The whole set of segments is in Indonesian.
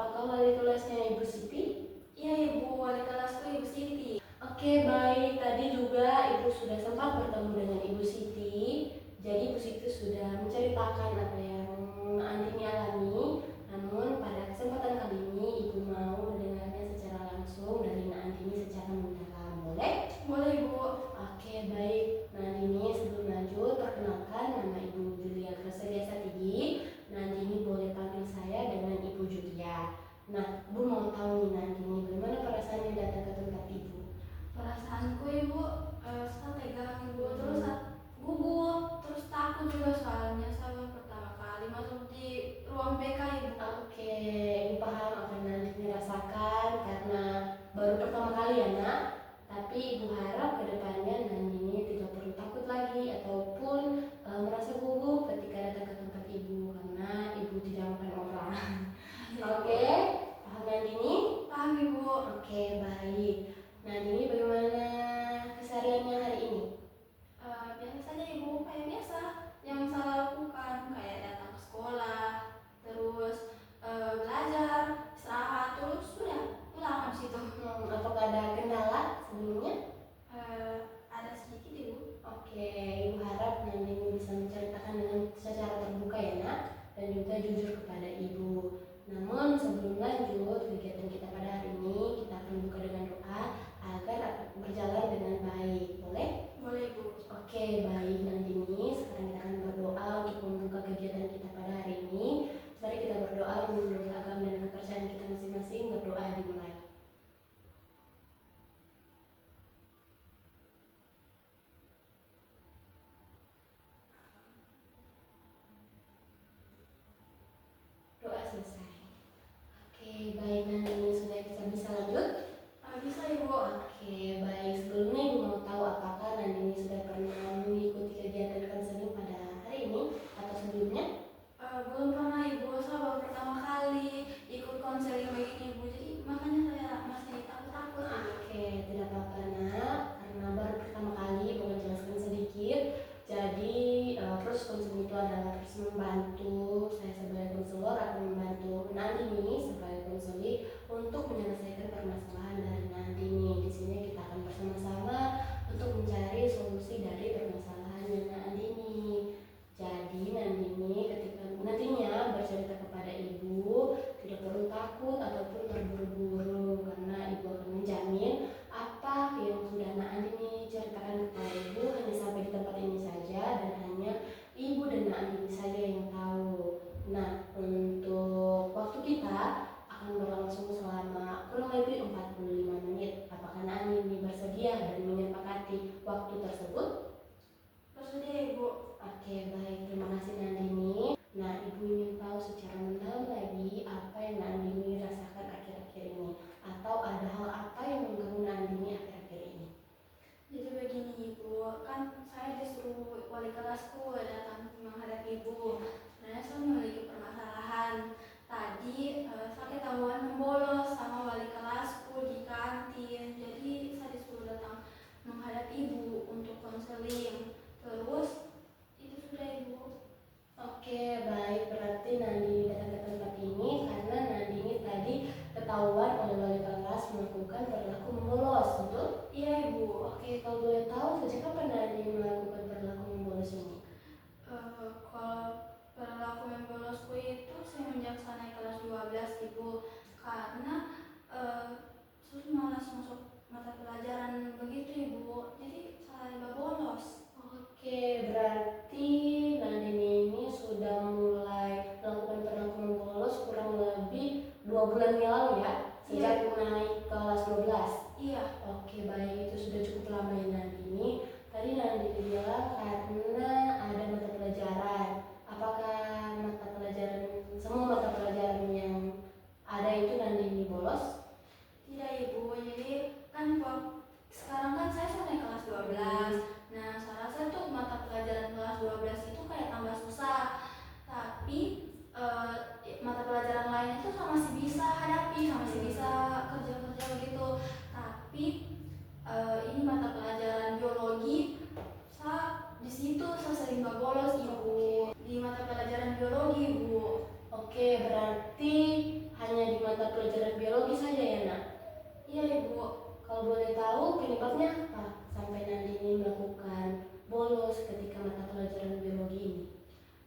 apakah wali kelasnya Ibu Siti? Iya Ibu, wali kelasku Ibu Siti. Oke, baik. Tadi juga Ibu sudah sempat bertemu dengan Ibu Siti. Jadi Ibu Siti sudah menceritakan apa yang Andini alami. Namun pada kesempatan kali ini Ibu mau mendengarnya secara langsung dari Andini secara mendalam. Boleh? Boleh Ibu. Oke, baik. Andini, sebelum lanjut, perkenalkan nama Ibu Julia Gracelia Satigi. Andini boleh panggil saya dengan Ibu Julia. Nah, Ibu mau tahu nih Andini, bagaimana perasaannya datang ke tempat Ibu? Perasaanku Ibu sangat tegang Ibu, terus gugup, terus takut juga soalnya saya pertama kali masuk di ruang BK Ibu. Oke, Ibu paham apa yang Andini rasakan karena baru pertama kali ya nak. Tapi Ibu harap kedepannya Andini tidak perlu takut lagi ataupun merasa gugup ketika datang ke tempat Ibu karena Ibu tidak makan orang. Oke, paham Andini? Paham Ibu. Oke, baik. Andini, bagaimana kesehariannya hari ini? Biasa saja Ibu, kayak biasa yang saya lakukan, kayak datang ke sekolah, terus belajar, istirahat, terus sudah pulang habis itu. Apakah ada kendala sebelumnya? Ada sedikit Ibu. Oke, Ibu harap Andini bisa menceritakan dengan secara terbuka ya nak, dan juga jujur kepada Ibu. Namun sebelum lanjut kegiatan kita pada hari ini, kita akan buka dengan doa agar berjalan dengan baik. Boleh? Boleh Ibu. Oke, baik Nandini. Sekarang kita akan berdoa untuk membuka kegiatan kita pada hari ini. Mari kita berdoa menurut agama dan kepercayaan kita masing-masing. Berdoa dimulai. Doa selesai. Oke, baik Nandini, sudah bisa lanjut? Bisa Ibu. Oke, baik. Sebelumnya Ibu mau tahu apakah Nandini sudah pernah mengikuti kegiatan konseling pada hari ini atau sebelumnya? Belum pernah Ibu, saya baru pertama kali ikut konseling begini Ibu, jadi makanya saya masih takut-takut Ibu. Oke, tidak apa-apa nak, karena baru pertama kali Ibu menjelaskan sedikit. Jadi proses konseling itu adalah terus membantu saya sebagai konselor akan membantu Nandini sebagai konselor untuk menyelesaikan permasalahan dari Nandini. Di sini kita akan bersama-sama untuk mencari solusi dari permasalahannya Nandini. Jadi Nandini ketika nantinya bercerita kepada Ibu tidak perlu takut ataupun terburu-buru karena Ibu akan menjamin apa yang sudah Nandini ceritakan kepada Ibu hanya sampai di tempat ini saja dan hanya Ibu dan Nandini saja yang tahu. Nah, untuk waktu kita akan berlangsung selama kurang lebih 45 menit. Apakah Nandini bersedia dan menyepakati waktu tersebut? Bersedia Ibu. Oke, baik. Terima kasih Nandini. Nah, Ibu ingin tahu secara mendalam lagi apa yang Nandini rasakan akhir-akhir ini atau ada hal apa yang mengganggu Nandini akhir-akhir ini? Jadi begini Ibu, kan saya disuruh wali kelasku datang menghadap Ibu. Sebenarnya saya memiliki permasalahan. Tadi saya ketahuan membolos sama wali kelasku di kantin. Jadi saya disuruh datang menghadap Ibu untuk konseling. Terus itu sudah Ibu. Oke, baik. Berarti Nandini datang ke tempat ini karena Nandini tadi ketahuan oleh wali kelas melakukan perilaku membolos, betul? Iya Ibu. Oke, kalau boleh tahu sejak kapan Nandini melakukan perilaku membolos ini? Kalau perilaku membolosku itu semenjak saya naik kelas 12 Ibu, karena terus malas masuk mata pelajaran begitu Ibu, jadi saya nggak bolos. Oke, berarti Nandini ini sudah mulai melakukan perilaku membolos kurang lebih 2 bulan yang lalu ya? Sejak naik kelas 12. Iya. Oke, baik, itu sudah cukup lama ya Nandini. Tadi Nandini bilang karena ada mata pelajaran. Apakah semua mata pelajaran yang ada itu Nandini bolos? Tidak Ibu, jadi kan sekarang kan saya sudah naik kelas 12. Nah, saya rasa tuh mata pelajaran kelas 12 itu kayak tambah susah. Tapi mata pelajaran lain itu saya masih bisa hadapi, saya masih bisa kerja-kerja begitu. Tapi ini mata pelajaran biologi, di situ saya sering gak bolos Ibu. Di mata pelajaran biologi Ibu. Oke, berarti hanya di mata mata pelajaran biologi saja ya nak? Iya ibu. Kalau boleh tahu penyebabnya apa sampai Nandini melakukan bolos ketika mata pelajaran biologi ini?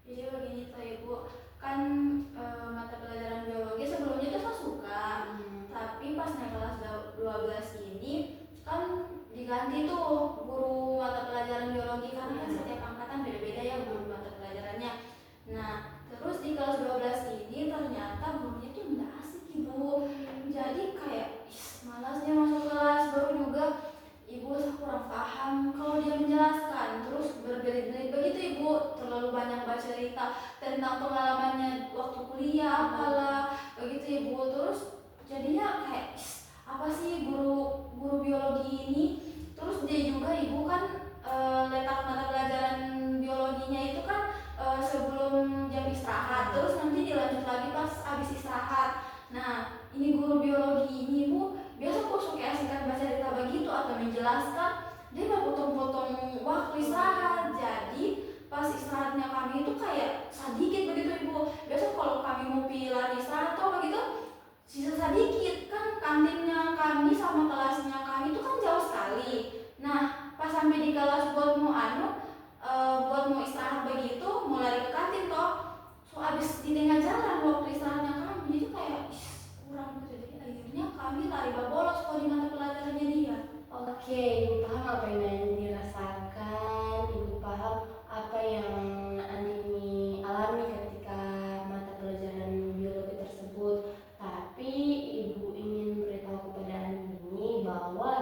Jadi begini toh ibu, kan mata pelajaran biologi sebelumnya tuh saya suka, tapi pas naik kelas 12 ini kan diganti tuh guru mata pelajaran biologi karena kan setiap angkatan beda-beda ya guru mata pelajarannya. Nah terus di kelas 12 ini ternyata gurunya tuh nggak asik ibu, jadi kayak malasnya masuk kelas, baru juga ibu kurang paham kalau dia menjelaskan, terus berbelit-belit begitu ibu, terlalu banyak baca cerita tentang pengalamannya waktu kuliah apalah begitu ibu, terus jadinya kayak apa sih guru biologi ini. Terus dia juga ibu kan letak mata pelajaran biologinya itu kan sebelum jam istirahat, terus nanti dilanjut lagi pas habis istirahat. Nah ini guru biologi ini ibu biasa kok suka asingkan baca cerita begitu atau menjelaskan, dia mau potong-potong waktu istirahat, jadi pas istirahatnya kami itu kayak sedikit begitu ibu. Biasa kalau kami mau pilih istirahat atau begitu sisa sedikit, kan kantinnya kami sama kelasnya kami itu kan jauh sekali. Nah pas sampai di kelas buat mau istirahat begitu, mau lari ke kantin toh, so abis di tengah jalan waktu istirahatnya kami itu kayak kurang gitu, jadi akhirnya kami lari bolos kalau di mata pelajarannya dia. Oke, ibu paham apa yang dirasakan, ibu paham apa yang Andini alami ketika mata pelajaran biologi tersebut. Tapi ibu ingin beritahu kepada Andini bahwa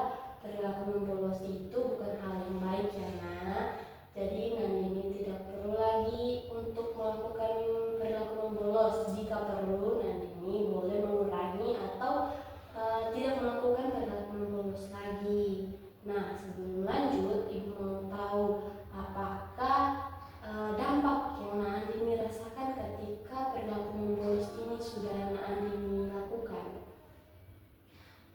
perilaku membolos itu bukan hal yang baik ya nak. Jadi Andini tidak perlu lagi untuk melakukan perilaku membolos. Jika perlu Andini boleh mengurangi atau tidak melakukan perilaku membolos lagi. Nah sebelum lanjut ibu mau tahu apakah dampak yang Andini rasakan ketika perilaku membolos ini sudah Andini lakukan.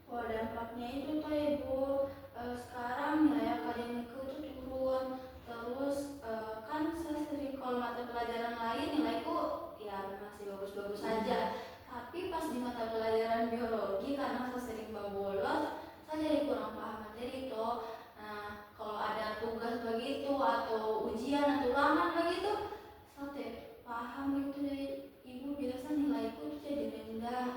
Oh dampaknya itu tuh ibu, sekarang nilai akademikku itu turun, terus kan saya sering kalau mata pelajaran lain nilaiku ya masih bagus-bagus saja, tapi pas di mata pelajaran biologi karena saya sering bolos, saya jadi kurang paham materi itu. Nah kalau ada tugas begitu atau ujian atau ulangan begitu, saya tidak paham gitu, jadi ibu biasa nilaiku itu jadi rendah,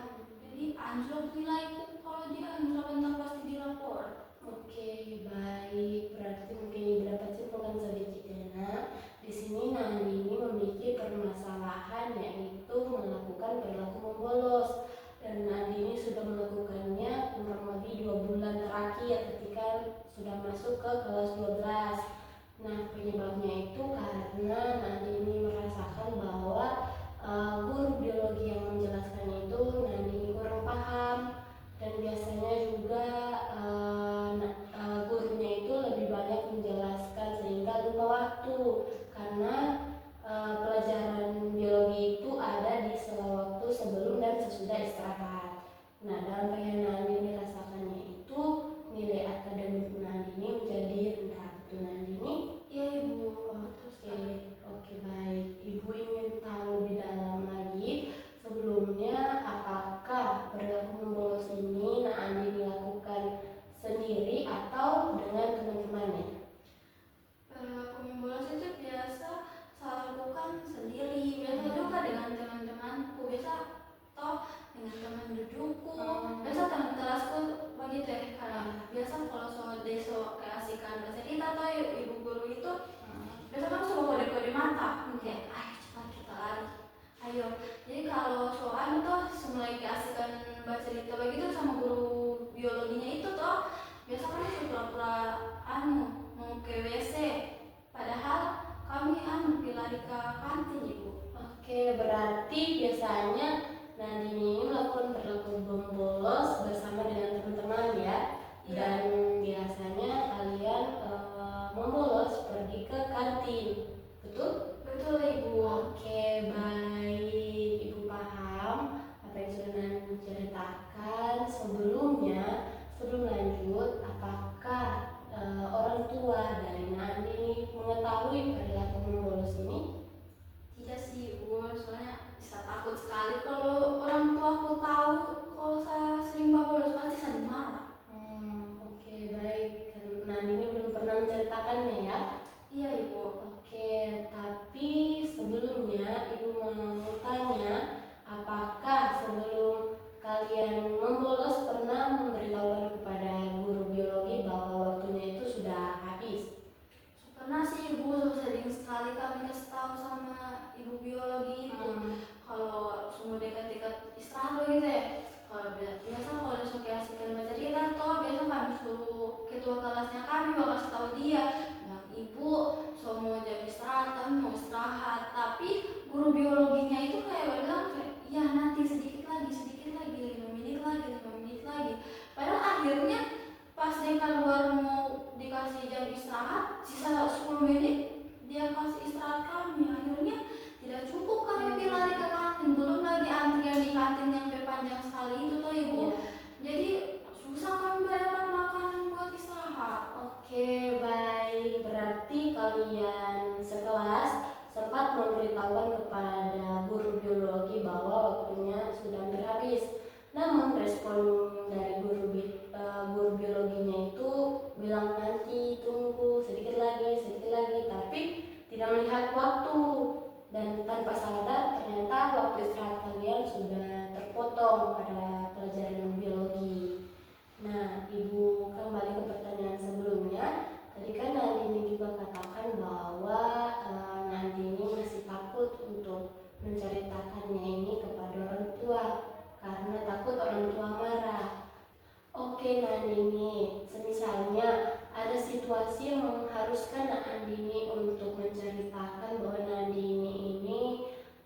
jadi anjlok nilaiku kalau dia bentar-bentar pasti dilapor. Oke, baik. Berarti mungkin ibu dapat simpulkan sedikit ya nak. Di sini Andini memiliki permasalahan yaitu melakukan perilaku membolos, dan Andini sudah melakukannya kurang lebih 2 bulan terakhir ketika sudah masuk ke kelas 12. Nah penyebabnya itu karena Andini merasakan bahwa guru biologi yang menjelaskan itu Andini kurang paham, dan biasanya juga gurunya itu lebih banyak menjelaskan sehingga lupa waktu, karena pelajaran biologi itu ada di sela waktu sebelum dan sesudah istirahat. Nah dalam yang Andini rasakannya itu nilai akademik Andini menjadi rendah. Betul Andini? Iya ibu. Oke, baik. Ibu ingin tahu lebih dalam lagi sebelumnya, apakah perilaku membolos ini Andini lakukan sendiri atau dengan teman-temannya? Perilaku membolos itu biasa saya lakukan sendiri, biasa juga dengan teman-temanku, biasa toh dengan teman dudukku, biasa teman kelasku begitu ya, karena biasa kalau soal keasikan bahasa kita atau ibu guru itu biasa kan suka kode-kode mata, kayak ayo cepat kita lari, ayo. Jadi kalau soal tuh semulai keasikan baca cerita begitu sama guru biologinya itu toh biasa kan pura-pura mau ke WC, padahal kami lari ke kantin ibu. Oke, berarti biasanya Nandini melakukan perilaku membolos bersama dengan teman-teman ya. Dan biasanya kalian membolos pergi ke kantin, betul? Betul ibu. Oke, baik. Ibu paham apa yang sudah Nandini ceritakan sebelumnya. Sebelum lanjut, apakah orang tua dari Nandini mengetahui perilaku membolos ini? Tidak sih ibu, soalnya bisa takut sekali kalau orang tua aku tahu menceritakannya ya. Iya Ibu. Oke, tapi sebelumnya Ibu mau tanya, apakah sebelum kalian membolos pernah memberitahukan kepada guru biologi bahwa waktunya itu sudah habis? Pernah sih Ibu, sering sekali kami kasih tahu sama ibu biologi itu kalau semua dekat-dekat istirahat gitu ya. Kalau biasa kalau besok ya sekian cerita toh biasa kami suruh ketua kelasnya kami bakal kasih tahu dia, bilang ibu semua jam istirahat kami mau istirahat, tapi guru biologinya itu kayak bilang ya nanti sedikit lagi 5 menit lagi, padahal akhirnya pas dia keluar mau dikasih jam istirahat sisa 10 menit dia kasih istirahat kami, akhirnya tidak cukup kami lari ke kantin, belum lagi antrian di kantin yang panjang sekali itu tuh Ibu. Jadi susah kami bayarkan makanan buat istirahat. Oke, baik. Berarti kalian sekelas sempat memberitahukan kepada guru biologi bahwa waktunya sudah hampir habis. Namun respon dari guru biologinya itu bilang nanti tunggu sedikit lagi, tapi tidak melihat waktu. Dan tanpa sadar ternyata waktu istirahat kalian sudah terpotong pada pelajaran biologi. Nah, Ibu kembali ke pertanyaan sebelumnya. Tadi kan Nandini juga katakan bahwa Nandini masih takut untuk menceritakannya ini kepada orang tua karena takut orang tua marah. Oke Nandini, semisalnya ada situasi yang mengharuskan Nandini untuk menceritakan bahwa Nandini ini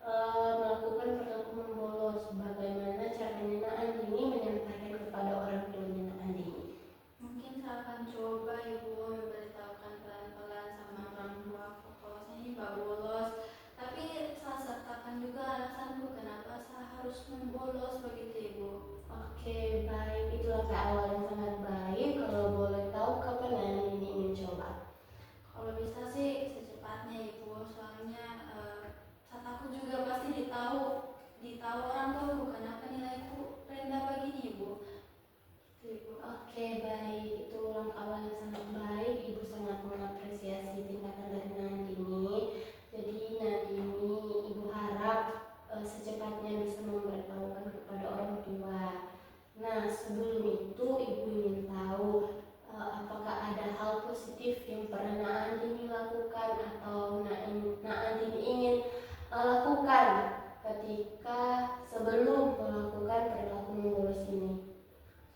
melakukan perilaku membolos. Bagaimana caranya Nandini menyampaikan kepada orang tuanya Nandini? Mungkin saya akan coba Ibu memberitahukan pelan-pelan sama orang tua kalau saya ini gak bolos, tapi saya sertakan juga alasanku kenapa saya harus membolos begitu Ibu. Oke, baik. Itu langkah awal yang sangat baik. Kalau boleh tahu kapan Nandini ingin coba? Kalau bisa sih secepatnya Ibu, soalnya saya takut juga pasti ditahu orang tua kenapa nilaiku rendah begini Ibu. Ibu. Oke, baik. Itu langkah awal yang sangat baik. Ibu sangat mengapresiasi tindakan dari Nandini. Jadi Nandini, Ibu harap secepatnya bisa memberitahukan kepada orang tua. Nah, sebelum itu Ibu ingin tahu apakah ada hal positif yang pernah Nandini lakukan atau Nandini ingin lakukan ketika sebelum melakukan perilaku membolos ini?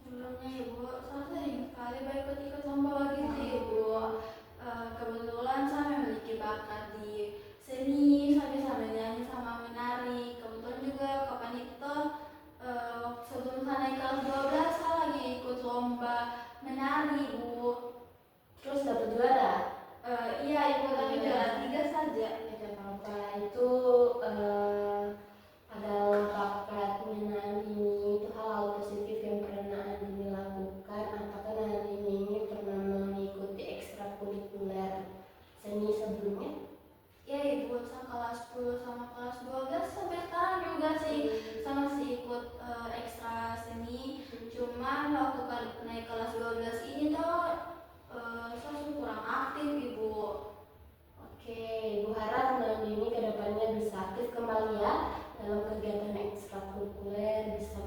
Sebelumnya Ibu, saya sering sekali ikut lomba begitu Ibu. Kebetulan saya memiliki bakat di seni, saya bisa menyanyi sama menari. Kebetulan juga kapan itu sebelum saya naik kelas 12 saya lagi ikut lomba menari Ibu. Terus dapat juara? Iya Ibu, tapi juara 3 saja. Tidak apa-apa, itu adalah bakatnya Nandini. Itu hal positif yang pernah Nandini lakukan. Apakah Nandini ini pernah mengikuti ekstrakurikuler seni sebelumnya? Ya Ibu, saya kelas 10 sama kelas 12 sampai sekarang juga sih saya masih ikut ekstra seni. Cuman waktu naik kelas 12 ini tuh saya kurang aktif Ibu. Oke, Ibu harap Nandini kedepannya bisa aktif kembali ya dalam kegiatan ekstrakurikuler, bisa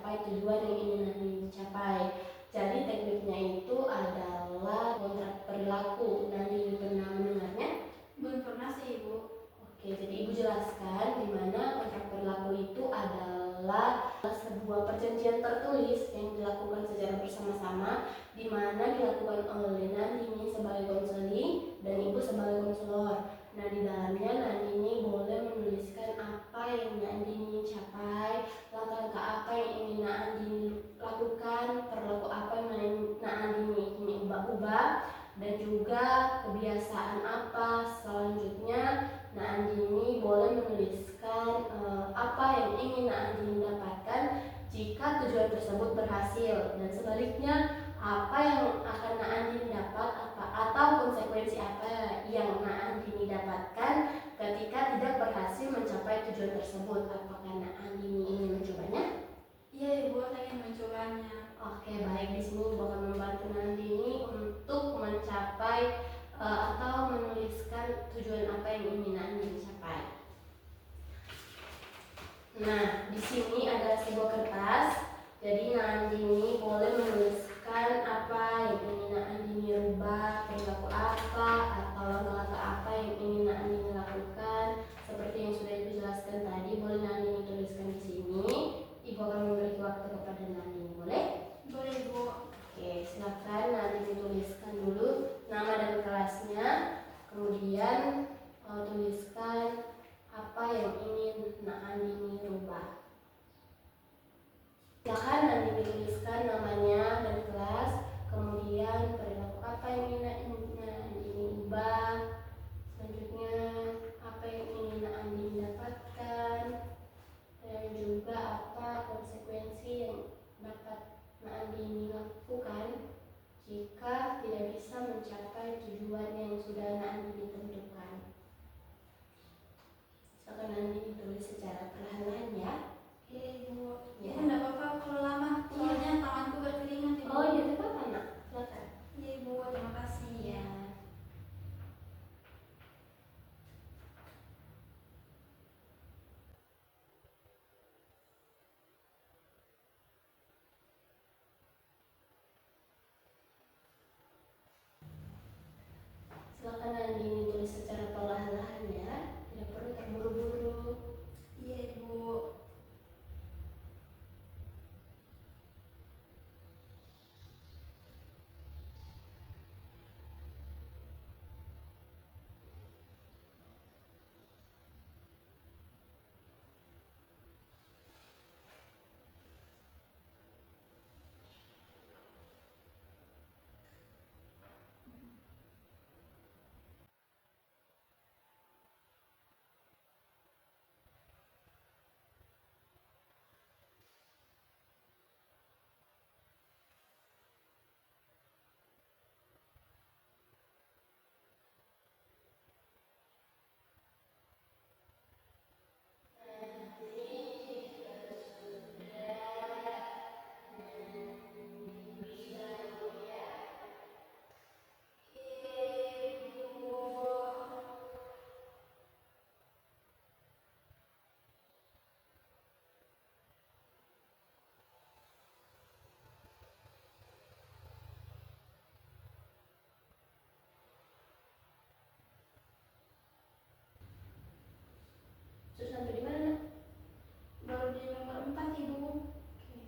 mencapai tujuan yang ingin Andi capai. Jadi tekniknya itu adalah kontrak perilaku. Nandi pernah mendengarnya? Belum pernah sih Ibu. Oke, jadi Ibu jelaskan di mana kontrak perilaku itu adalah sebuah perjanjian tertulis yang dilakukan secara bersama-sama, di mana dilakukan oleh Nandini sebagai konseling dan Ibu sebagai konselor. Nah, di dalamnya Nandini boleh menuliskan apa yang Nandini capai, langkah-langkah apa yang ingin Nandini lakukan, perilaku apa yang Nandini ingin ubah, dan juga kebiasaan apa selanjutnya. Andini boleh menuliskan apa yang ingin Andini dapatkan jika tujuan tersebut berhasil, dan sebaliknya apa yang akan Andini dapat atau konsekuensi apa yang Andini dapatkan ketika tidak berhasil mencapai tujuan tersebut. Apakah Andini ingin mencobanya? Iya Ibu, saya ingin mencobanya. Oke, baik. Di sini Ibu akan membantu Andini untuk mencapai atau menuliskan tujuan apa yang ingin Anda capai. Nah, di sini ada sebuah kertas. Jadi Nandini boleh menuliskan apa yang ingin Nandini rubah, perilaku apa, atau langkah-langkah apa yang ingin Nandini lakukan. Seperti yang sudah Ibu jelaskan tadi, boleh Nandini tuliskan di sini. Ibu akan memberi waktu kepada Nandini, boleh? Boleh Ibu. Oke, silakan Nandini tuliskan dulu nama dan kelasnya, kemudian tuliskan apa yang ingin Nandini rubah. Silakan Nandini tuliskan namanya dan kelas, kemudian perilaku apa yang ingin Nandini ubah, selanjutnya apa yang ingin Nandini dapatkan, dan juga apa konsekuensi yang dapat Nandini lakukan jika tidak bisa mencapai tujuan yang sudah Nandini tentukan. Silakan Nandini tulis secara perlahan-lahan ya. Oke Ibu. Ya. Ibu enggak apa-apa kalau lama, soalnya tanganku berkeringat Ibu. Oh iya, tidak apa-apa nak, silakan. Iya Ibu, terima kasih. Ya. Silakan Nandini tulis secara perlahan-lahan ya, tidak perlu terburu-buru. Iya Ibu. Sudah sampai di mana? Baru di nomor 4 Ibu. Oke.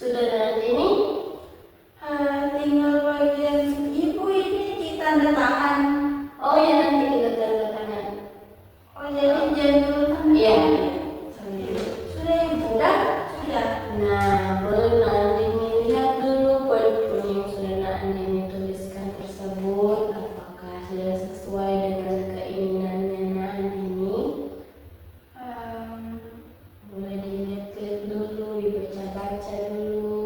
Sudah nanti ini? Tinggal bagian ibu ini di tanda tangan. Oh ya, nanti kita tanda tangan. Oh jadi jangan dulu tanda Iya. tangan. Sudah ibu? Sudah. Nah, boleh nanti lihat dulu poin-poin yang sudah nanti tuliskan tersebut, apakah sudah sesuai dengan keinginannya nanti ini? Boleh dilihat dulu, dibaca-baca dulu.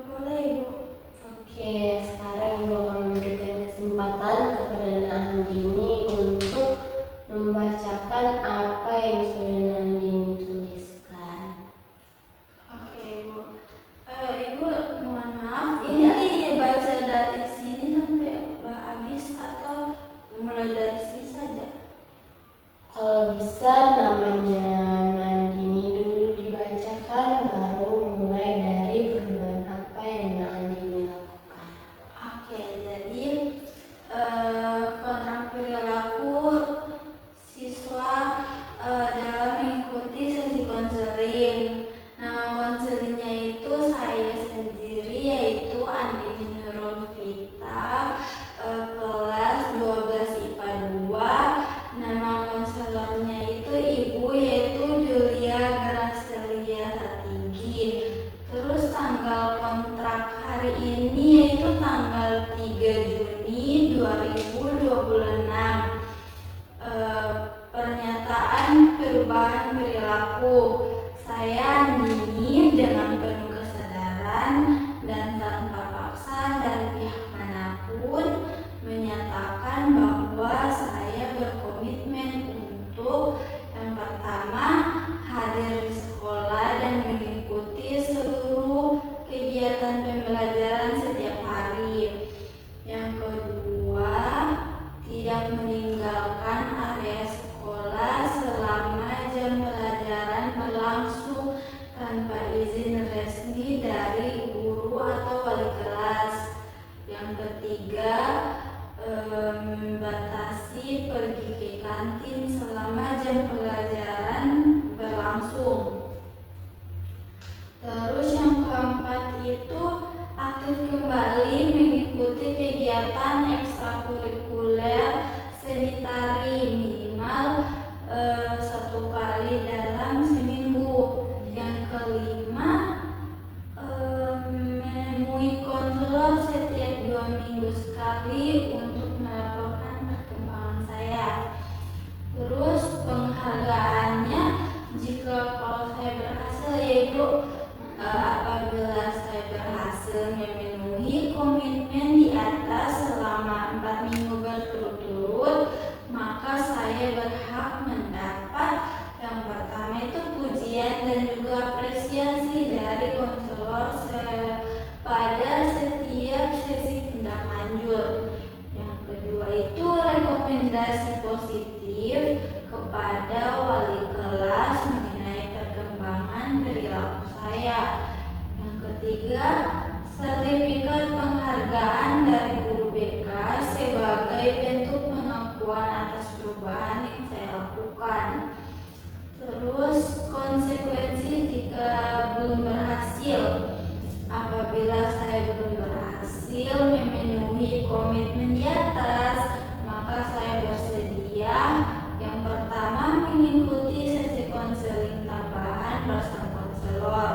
Boleh ibu. Oke, sekarang ibu akan memberikan kesempatan kepada Nandini untuk membacakan apa yang sudah Nandini tuliskan. Oke ibu. Ibu mohon maaf, ini baca dari sini sampai habis atau mulai dari sini saja? Kalau bisa namanya Nandini dulu dibacakan, baru mulai dari perubahan apa yang Nandini lakukan. Oke, jadi kontrak perilaku siswa dalam mengikuti sesi konseling. Nama konselingnya itu saya sendiri, yaitu Andi Nurul Vita, kelas 12 IPA 2. Nama konselornya itu ibu, yaitu Julia Gracelia Satigi. Terus tanggal kontrak hari ini yaitu tanggal 3 Juni 2026. Pernyataan perubahan perilaku. Saya Nini dengan penuh kesadaran dan tanpa paksa dari pihak manapun menyatakan bahwa saya berkomitmen untuk yang pertama hadir di sekolah dan mengikuti seluruh kegiatan pembelajaran setiap hari. Yang kedua, tidak meninggalkan area sekolah selama jam pelajaran berlangsung tanpa izin resmi dari guru atau wali kelas. Yang ketiga, membatasi pergi ke kantin selama jam pelajaran berlangsung. Terus yang keempat itu aktif kembali mengikuti kegiatan ekstrakurikuler seni tari minimal 1 kali dalam seminggu. Yang kelima, menemui konselor setiap 2 minggu sekali untuk melaporkan perkembangan saya. Terus penghargaannya, jika kalau saya berhasil yaitu apabila saya berhasil memenuhi komitmen di atas selama 4 minggu berturut-turut, maka saya berhak mendapat yang pertama itu pujian dan juga apresiasi dari konselor pada setiap sesi tindak lanjut. Yang kedua itu rekomendasi positif kepada wali kelas mengenai perkembangan perilaku saya. Yang ketiga, sertifikat penghargaan dari guru BK sebagai bentuk pengakuan atas perubahan yang saya lakukan. Terus konsekuensi jika belum berhasil. Apabila saya belum berhasil memenuhi komitmen di atas, maka saya bersedia yang pertama mengikuti sesi konseling tambahan bersama konselor.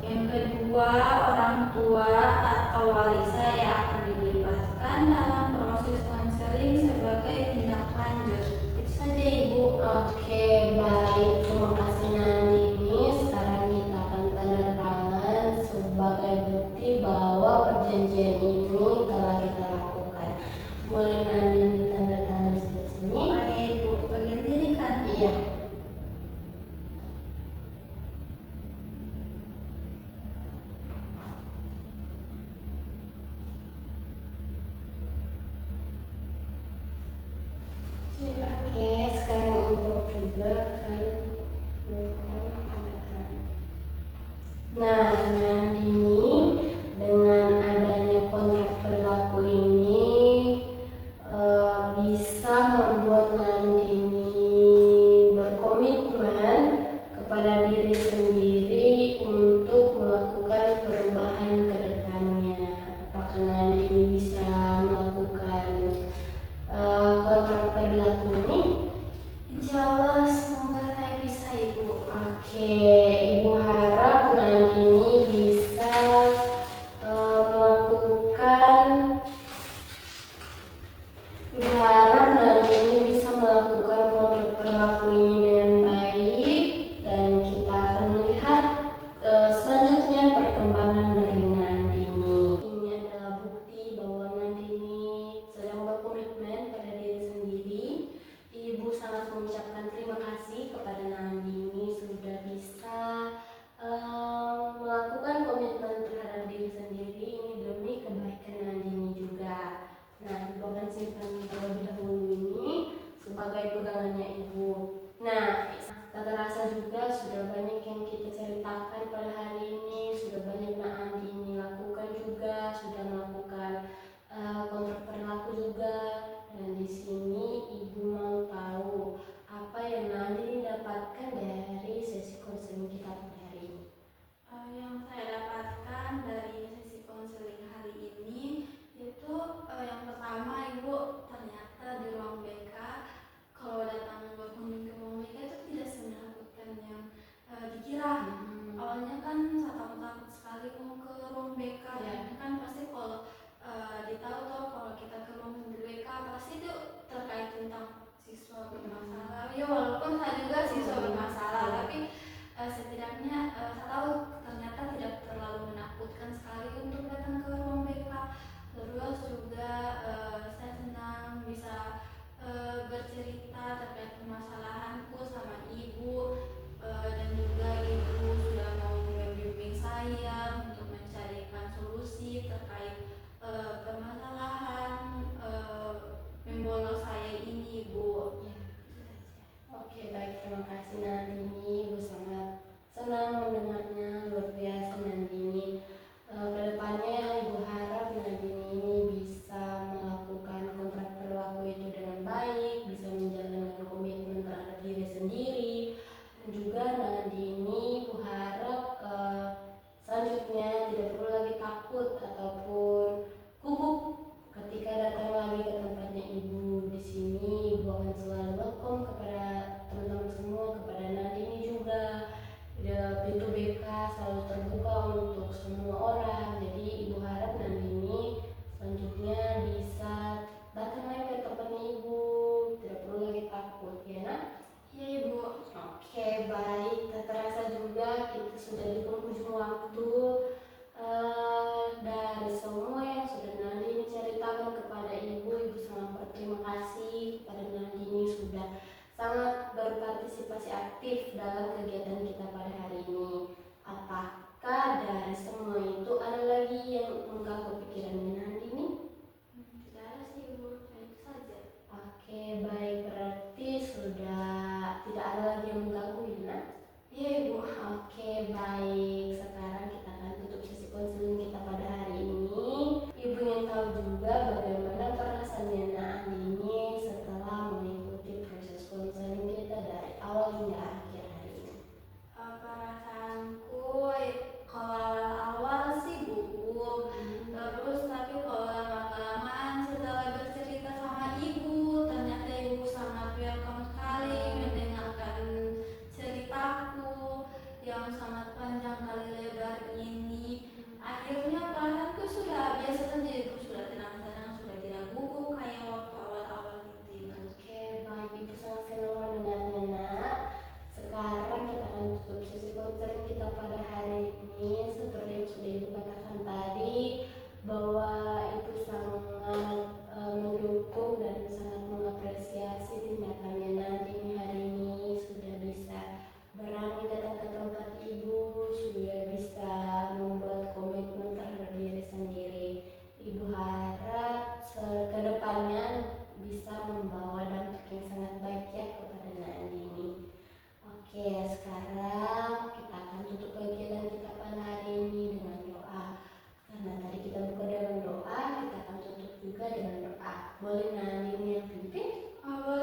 Yang kedua, orang tua atau wali saya akan dilibatkan dalam proses konseling sebagai tindak lanjut. Itu saja ibu. Oke, baik. Terima kasih Nandini. Sekarang kita akan tanda tangan sebagai bukti bahwa perjanjian ini telah kita lakukan. Boleh Nandini tanda tangan di sini? Boleh ibu, bagian sini kan? Iya. Oke, sekarang untuk juga kan. Nah, Nandini, dengan adanya kontrak perilaku ini bisa membuat Nandini berkomitmen perilaku ini? Insya Allah semoga saya bisa Ibu. Oke, Ibu harap Nandini bisa melakukan kontrol perilaku ini dengan baik, dan kita akan melihat selanjutnya perkembangan dari Nandini. Ini adalah bukti bahwa Nandini sedang berkomitmen pada diri sendiri. Ibu sangat mengucapkan terima kasih kepada Nandini sudah bisa melakukan komitmen terhadap diri sendiri ini demi kebaikan Nandini juga. Nah, Ibu akan simpan terlebih dahulu ini sebagai pegangannya Ibu. Nah, tak terasa juga sudah banyak yang kita ceritakan pada hari ini, sudah banyak Nandini lakukan juga, sudah melakukan kontrol perilaku juga. Dan di sini Ibu mau tahu apa yang Nandini dapatkan dari sesi konseling kita pada hari ini. Yang saya dapatkan dari sesi konseling hari ini itu yang pertama, Ibu, ternyata di ruang BK kalau datang berkunjung ke ruang BK itu tidak semenakutkan yang dikira. Awalnya kan saya takut sekali mau ke ruang BK, kan pasti kalau ditahu kalau kita ke ruang BK pasti itu terkait tentang siswa bermasalah. Ya walaupun saya juga siswa bermasalah, tapi setidaknya saya tahu ternyata tidak terlalu menakutkan sekali untuk datang ke ruang BK. Terus juga saya senang bisa bercerita terkait permasalahanku sama Ibu, dan juga Ibu sudah mau membimbing saya untuk mencarikan solusi terkait permasalahan membolos saya ini, Ibu. Oke, baik, terima kasih Nandini. Ibu sangat senang mendengarnya, luar biasa Nandini. Kedepannya Ibu harap Nandini ini bisa melakukan kontrak perilaku itu dengan baik, bisa menjalankan komitmen terhadap diri sendiri, dan juga Nandini Ibu harap selanjutnya tidak perlu lagi takut ataupun gugup ketika datang lagi ke tempatnya Ibu. Di sini Ibu akan selalu welcome kepada teman-teman semua, kepada Nandini juga. Pintu BK selalu terbuka untuk semua orang. Jadi Ibu harap Nandini selanjutnya bisa datang lagi ke tempatnya Ibu, tidak perlu lagi takut, ya nak? Iya, Ibu. Oke, baik. Tak terasa juga kita sudah di penghujung waktu. Dari semua yang sudah Nandini ceritakan kepada Ibu, Ibu sangat berterima kasih kepada Nandini sudah sangat berpartisipasi aktif dalam kegiatan kita pada hari ini. Apakah dari semua itu ada lagi yang mengganggu pikiran Nandini? Tidak ada sih, Ibu, itu saja. Oke, baik, berarti sudah tidak ada lagi yang mengganggu ya nak? Iya, Ibu. Oke, baik. Sekarang kita akan tutup sesi konseling kita pada hari ini. Ibu ingin tahu juga bagaimana perasaannya Nandini setelah mengikuti proses konseling kita dari awal hingga akhir hari ini. Perasaanku kalau awal-awal sih gugup, terus tapi kalau lama-kelamaan setelah bercerita sama Ibu, ternyata Ibu sangat welcome sekali mendengarkan ceritaku yang sangat panjang kali lebar ini. Akhirnya perasaanku sudah biasa saja, Ibu, sudah tenang-tenang, sudah tidak gugup kayak waktu awal-awal itu. Oke, baik, Ibu sangat senang mendengarnya nak. Sekarang kita akan tutup sesi konseling kita pada hari ini. Seperti yang sudah Ibu katakan tadi, bahwa Ibu sangat mendukung dan sangat mengapresiasi tindakannya Nandini hari ini, sudah bisa berani datang ke tempat Ibu, sudah bisa membuat komitmen terhadap diri sendiri. Ibu harap ke depannya bisa membawa dampak yang sangat baik ya kepada Nandini. Oke, sekarang kita akan tutup kegiatan kita pada hari ini dengan doa. Karena tadi kita buka dengan doa, kita akan tutup juga dengan doa. Boleh Nandini yang pimpin? Boleh,